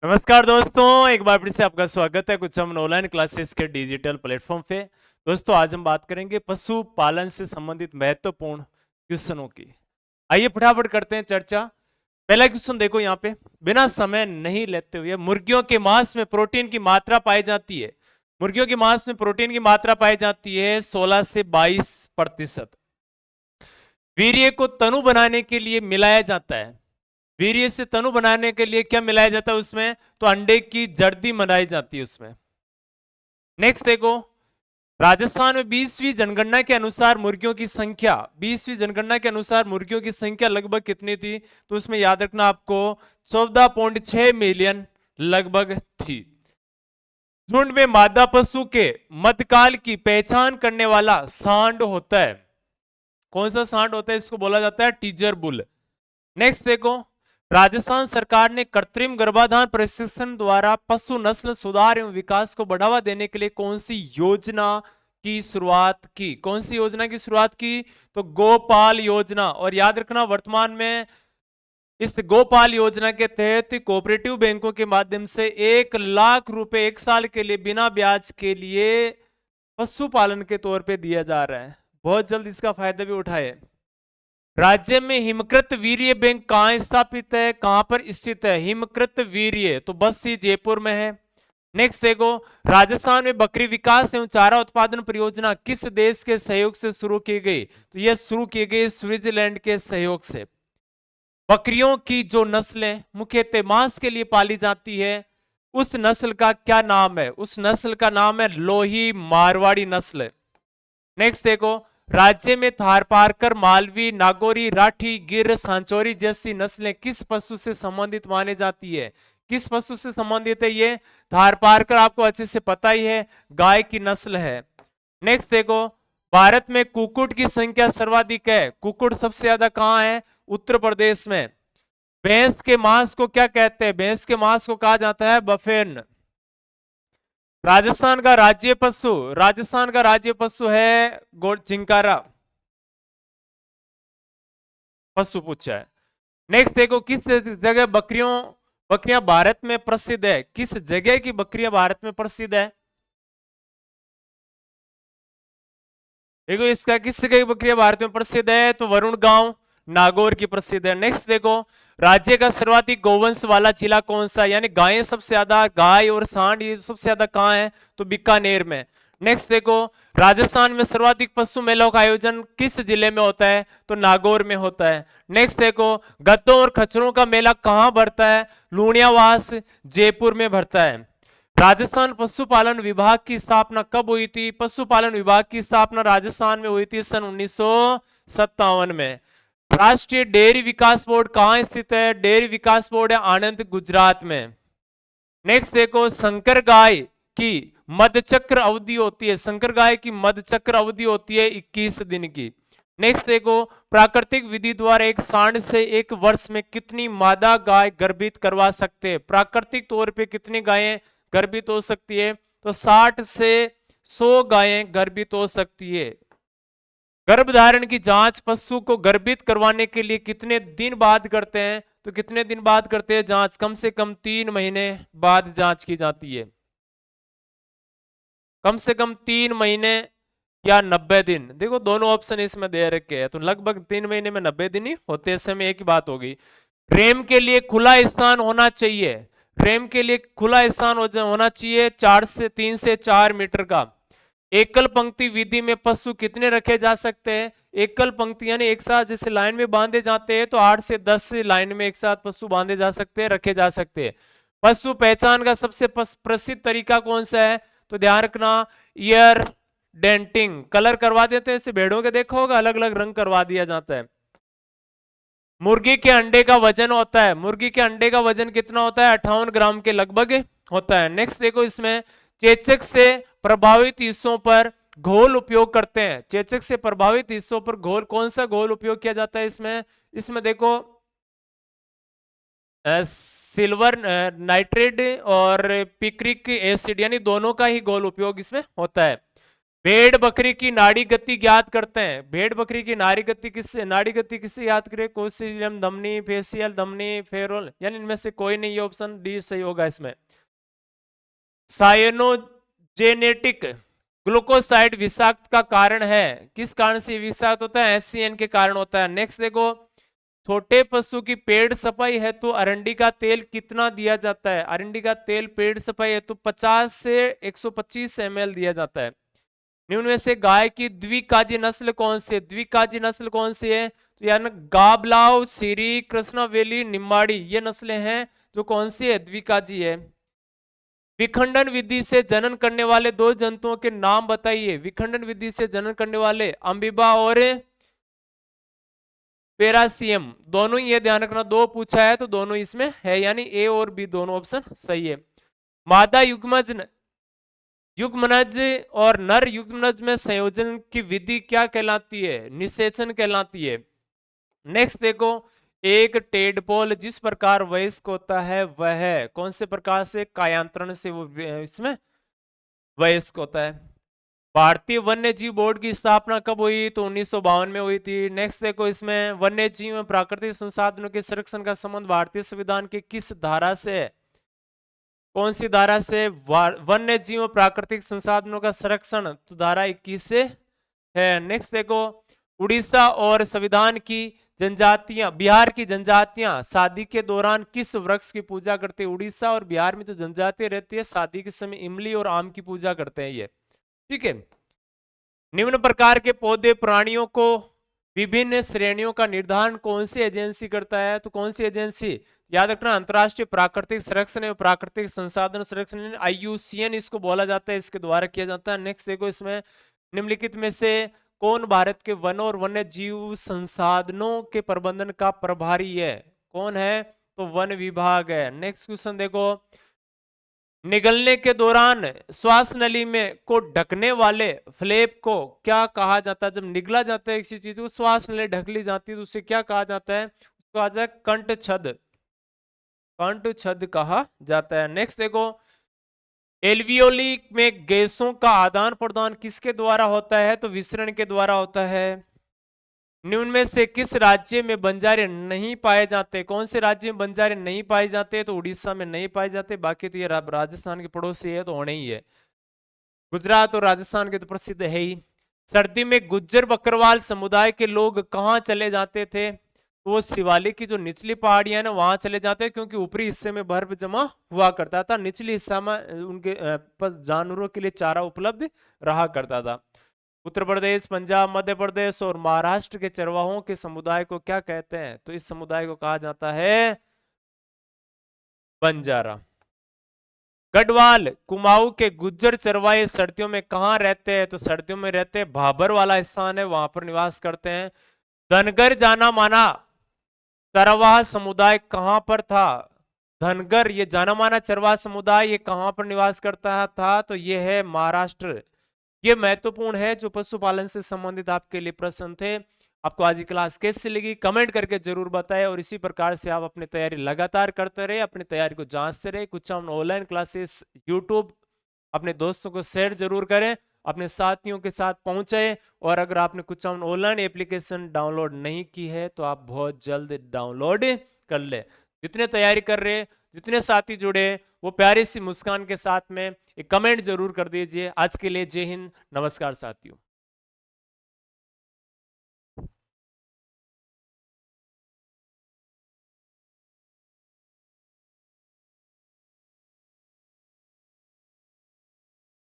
नमस्कार दोस्तों, एक बार फिर से आपका स्वागत है कुछ हम ऑनलाइन क्लासेस के डिजिटल प्लेटफॉर्म पे। दोस्तों आज हम बात करेंगे पशुपालन से संबंधित महत्वपूर्ण क्वेश्चनों की। आइए फटाफट करते हैं चर्चा। पहला क्वेश्चन देखो यहाँ पे, बिना समय नहीं लेते हुए मुर्गियों के मांस में प्रोटीन की मात्रा पाई जाती है। मुर्गियों के मांस में प्रोटीन की मात्रा पाई जाती है 16 से 22%। वीर्य को तनु बनाने के लिए मिलाया जाता है। वीर्य से तनु बनाने के लिए क्या मिलाया जाता है उसमें? तो अंडे की जर्दी बनाई जाती है उसमें। नेक्स्ट देखो, राजस्थान में 20वीं जनगणना के अनुसार मुर्गियों की संख्या 20वीं जनगणना के अनुसार मुर्गियों की संख्या लगभग कितनी थी? तो उसमें याद रखना आपको 14.6 मिलियन लगभग थी। झुंड में मादा पशु के मध्यकाल की पहचान करने वाला सांड होता है। कौन सा सांड होता है? इसको बोला जाता है टीजर बुल। नेक्स्ट देखो, राजस्थान सरकार ने कृत्रिम गर्भाधान प्रशिक्षण द्वारा पशु नस्ल सुधार एवं विकास को बढ़ावा देने के लिए कौन सी योजना की शुरुआत की? कौन सी योजना की शुरुआत की? तो गोपाल योजना। और याद रखना, वर्तमान में इस गोपाल योजना के तहत कोऑपरेटिव बैंकों के माध्यम से 1 लाख रुपए 1 साल के लिए बिना ब्याज के लिए पशुपालन के तौर पे दिया जा रहा है। बहुत जल्द इसका फायदा भी उठाए। राज्य में हिमकृत वीर्य बैंक कहां स्थापित है, कहां पर स्थित है? हिमकृत वीर्य तो बस ही जयपुर में है। नेक्स्ट देखो, राजस्थान में बकरी विकास एवं चारा उत्पादन परियोजना किस देश के सहयोग से शुरू की गई? तो यह शुरू की गई स्विट्जरलैंड के सहयोग से। बकरियों की जो नस्लें मुख्यतः मांस के लिए पाली जाती है, उस नस्ल का क्या नाम है? उस नस्ल का नाम है लोही मारवाड़ी नस्ल। नेक्स्ट देखो, राज्य में थारपारकर, मालवी, नागौरी, राठी, गिर, सांचौरी जैसी नस्लें किस पशु से संबंधित माने जाती है? किस पशु से संबंधित है ये? थारपारकर आपको अच्छे से पता ही है, गाय की नस्ल है। नेक्स्ट देखो, भारत में कुक्कुट की संख्या सर्वाधिक है। कुक्कुट सबसे ज्यादा कहां है? उत्तर प्रदेश में। भैंस के मांस को क्या कहते हैं? भैंस के मांस को कहा जाता है बफेन। राजस्थान का राज्य पशु है चिंकारा। पशु पूछा है। नेक्स्ट देखो, किस जगह बकरियां भारत में प्रसिद्ध है? किस जगह की बकरियां भारत में प्रसिद्ध है? देखो इसका किस जगह की बकरियां भारत में प्रसिद्ध है? तो वरुण गांव नागौर की प्रसिद्ध है। नेक्स्ट देखो, राज्य का सर्वाधिक गौवंश वाला जिला कौन सा? यानी गायें सबसे ज्यादा, गाय और सांड ये सबसे ज्यादा कहां है? तो बीकानेर में। नेक्स्ट देखो, राजस्थान में सर्वाधिक पशु मेलों का आयोजन किस जिले में होता है? तो नागौर में होता है। नेक्स्ट देखो, गद्दों और खच्चरों का मेला कहां भरता है? लूणियावास जयपुर में भरता है। राजस्थान पशुपालन विभाग की स्थापना कब हुई थी? पशुपालन विभाग की स्थापना राजस्थान में हुई थी सन 1957 में। राष्ट्रीय डेयरी विकास बोर्ड कहां स्थित है? डेयरी विकास बोर्ड है आनंद, गुजरात में। नेक्स्ट देखो, संकर गाय की मध्यचक्र अवधि होती है, संकर गाय की मध्यचक्र अवधि होती है 21 दिन की। नेक्स्ट देखो, प्राकृतिक विधि द्वारा एक सांड से एक वर्ष में कितनी मादा गाय गर्भित करवा सकते हैं? प्राकृतिक तौर पे कितनी गायें गर्भित हो सकती है? तो 60 से 100 गायें गर्भित हो सकती है। गर्भधारण की जांच पशु को गर्भित करवाने के लिए कितने दिन बाद करते हैं? तो कितने दिन बाद करते हैं जांच? कम से कम 3 महीने बाद जांच की जाती है। कम से कम 3 महीने या 90 दिन। देखो दोनों ऑप्शन इसमें दे रखे हैं, तो लगभग 3 महीने में 90 दिन ही होते हैं। समय एक ही बात होगी। रेम के लिए खुला स्थान होना चाहिए। रेम के लिए खुला स्थान होना चाहिए 3 से 4 मीटर का। एकल पंक्ति विधि में पशु कितने रखे जा सकते हैं? एकल पंक्ति यानी एक साथ जैसे लाइन में बांधे जाते हैं, तो 8 से 10 लाइन में एक साथ पशु बांधे जा सकते हैं, रखे जा सकते हैं। पशु पहचान का सबसे प्रसिद्ध तरीका कौन सा है? तो ध्यान रखना, ईयर डेंटिंग। कलर करवा देते हैं, इसे भेड़ों के देखा होगा, अलग अलग रंग करवा दिया जाता है। मुर्गी के अंडे का वजन होता है, मुर्गी के अंडे का वजन कितना होता है? 58 ग्राम के लगभग होता है। नेक्स्ट देखो, इसमें चेचक से प्रभावित हिस्सों पर घोल उपयोग करते हैं। चेचक से प्रभावित हिस्सों पर घोल, कौन सा घोल उपयोग किया जाता है इसमें? इसमें देखो सिल्वर नाइट्रेट और पिक्रिक एसिड यानी दोनों का ही घोल उपयोग इसमें होता है। भेड़ बकरी की नाड़ी गति ज्ञात करते हैं। भेड़ बकरी की नाड़ी गति किससे याद करें? कोसिलियम धमनी, फेसियल धमनी, फेरोल, यानी इनमें से कोई नहीं, ये ऑप्शन डी सही होगा इसमें। साइनोजेनेटिक ग्लूकोसाइड विषाक्त का कारण है, किस कारण से विषाक्त होता है? एससीएन के कारण होता है। नेक्स्ट देखो, छोटे पशु की पेड़ सफाई है तो अरंडी का तेल कितना दिया जाता है? अरंडी का तेल पेड़ सफाई है तो 50 से 125 ml दिया जाता है। निम्न में से गाय की द्विकाजी नस्ल कौन सी है? द्विकाजी नस्ल कौन सी है? तो यानी गाबलाव, सीरी, कृष्णावेली, निम्बाड़ी, ये नस्लें हैं जो कौन सी है? द्विकाजी है। विखंडन विधि से जनन करने वाले दो जंतुओं के नाम बताइए। विखंडन विधि से जनन करने वाले अम्बिबा और पेरासियम, दोनों ही ये ध्यान रखना, दो पूछा है तो दोनों इसमें है, यानी ए और बी दोनों ऑप्शन सही है। मादा युग्मनज और नर युग्मनज में संयोजन की विधि क्या कहलाती है? निषेचन कहलाती है। नेक्स्ट देखो, एक टेडपोल जिस प्रकार वयस्क होता है वह कौन से प्रकार से? कायांतरण से वो इसमें वयस्क होता है। भारतीय वन्य जीव बोर्ड की स्थापना कब हुई? तो 1952 में हुई थी। नेक्स्ट देखो, इसमें वन्य जीव में प्राकृतिक संसाधनों के संरक्षण का संबंध भारतीय संविधान के किस धारा से है? कौन सी धारा से? वन्य जीव प्राकृतिक संसाधनों का संरक्षण, तो धारा 21 से है। नेक्स्ट देखो, उड़ीसा और संविधान की जनजातियां, बिहार की जनजातियां शादी के दौरान किस वृक्ष की पूजा करते हैं? उड़ीसा और बिहार में जो जनजातियां रहती है शादी के समय इमली और आम की पूजा करते हैं ये, ठीक है। निम्न प्रकार के पौधे प्राणियों को विभिन्न श्रेणियों का निर्धारण कौन सी एजेंसी करता है? तो कौन सी एजेंसी? याद रखना, अंतरराष्ट्रीय प्राकृतिक संरक्षण एवं प्राकृतिक संसाधन संरक्षण, IUCN इसको बोला जाता है, इसके द्वारा किया जाता है। नेक्स्ट देखो, इसमें निम्नलिखित में से कौन भारत के वन और वन्य जीव संसाधनों के प्रबंधन का प्रभारी है? कौन है? तो वन विभाग है। नेक्स्ट क्वेश्चन देखो, निगलने के दौरान श्वास नली में को ढकने वाले फ्लैप को क्या कहा जाता है? जब निगला जाता है किसी चीज को, श्वास नली ढक ली जाती है तो उसे क्या कहा जाता है? उसको कहा जाता है कंठ छद, कंठ छद कहा जाता है। नेक्स्ट देखो, एल्वियोली में गैसों का आदान प्रदान किसके द्वारा होता है? तो विसरण के द्वारा होता है। निम्न में से किस राज्य में बंजारे नहीं पाए जाते? कौन से राज्य में बंजारे नहीं पाए जाते? तो उड़ीसा में नहीं पाए जाते, बाकी तो ये राजस्थान के पड़ोसी है तो होने ही है। गुजरात और राजस्थान के तो प्रसिद्ध है ही। सर्दी में गुज्जर बकरवाल समुदाय के लोग कहाँ चले जाते थे? तो वो शिवालिक की जो निचली पहाड़ियां ना वहां चले जाते हैं, क्योंकि ऊपरी हिस्से में बर्फ जमा हुआ करता था, निचली हिस्सा में उनके जानवरों के लिए चारा उपलब्ध रहा करता था। उत्तर प्रदेश, पंजाब, मध्य प्रदेश और महाराष्ट्र के चरवाहों के समुदाय को क्या कहते हैं? तो इस समुदाय को कहा जाता है बंजारा। गढ़वाल कुमाऊं के गुज्जर चरवाहे सर्दियों में कहां रहते हैं? तो सर्दियों में रहते हैं भाबर वाला स्थान है, वहां पर निवास करते हैं। धनगर जाना माना चरवाहा समुदाय कहां पर था? धनगर, ये जाना माना चरवाहा समुदाय, ये कहां पर निवास करता था? तो ये है महाराष्ट्र। ये महत्वपूर्ण है जो पशुपालन से संबंधित आपके लिए प्रश्न थे। आपको आज की क्लास कैसी लगी कमेंट करके जरूर बताएं, और इसी प्रकार से आप अपनी तैयारी लगातार करते रहे, अपनी तैयारी को जांचते रहे। कुछ हम ऑनलाइन क्लासेस यूट्यूब अपने दोस्तों को शेयर जरूर करें, अपने साथियों के साथ पहुंचे। और अगर आपने कुछ हम ऑनलाइन एप्लीकेशन डाउनलोड नहीं की है तो आप बहुत जल्द डाउनलोड कर ले। जितने तैयारी कर रहे, जितने साथी जुड़े, वो प्यारी सी मुस्कान के साथ में एक कमेंट जरूर कर दीजिए। आज के लिए जय हिंद, नमस्कार साथियों।